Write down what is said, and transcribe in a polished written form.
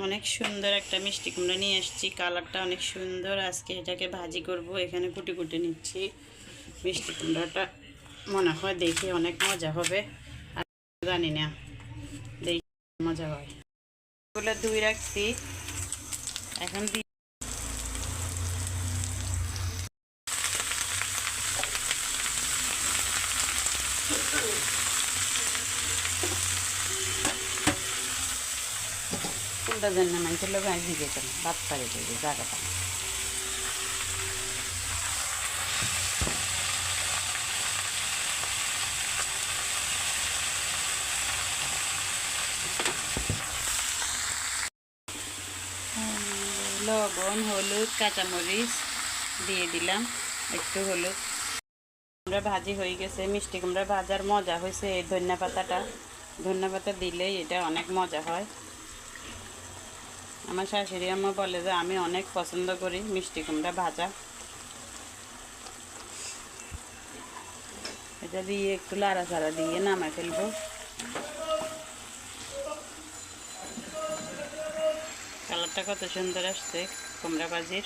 অনেক সুন্দর একটা মিষ্টি কুমড়া নিয়ে এসেছি, কালারটা অনেক সুন্দর। আজকে এটাকে ভাজি করব। এখানে কুটি কুটি নিচ্ছি। মিষ্টি কুমড়াটা মনে হয় দেখে অনেক মজা হবে, আর জানি না দেখি মজা হয়। এগুলো ধুই রাখছি, এখন কুমড়া দেন না মানুষের লোক আজ দিকে কেন বাদ পারে জায়গাটা। লবণ, হলুদ, কাঁচামরিচ দিয়ে দিলাম, একটু হলুদ। কুমড়া ভাজি হয়ে গেছে। মিষ্টি কুমড়া ভাজার মজা হয়েছে এই ধনিয়া পাতাটা। ধনিয়া পাতা দিলেই এটা অনেক মজা হয়। আমার শাশুড়ি আম্মা বলে যে আমি অনেক পছন্দ করি মিষ্টি কুমড়া ভাজা। এটা দিয়ে একটু লাড়াচাড়া দিয়ে নামায় ফেলবো। কালারটা কত সুন্দর আসছে কুমড়া ভাজির।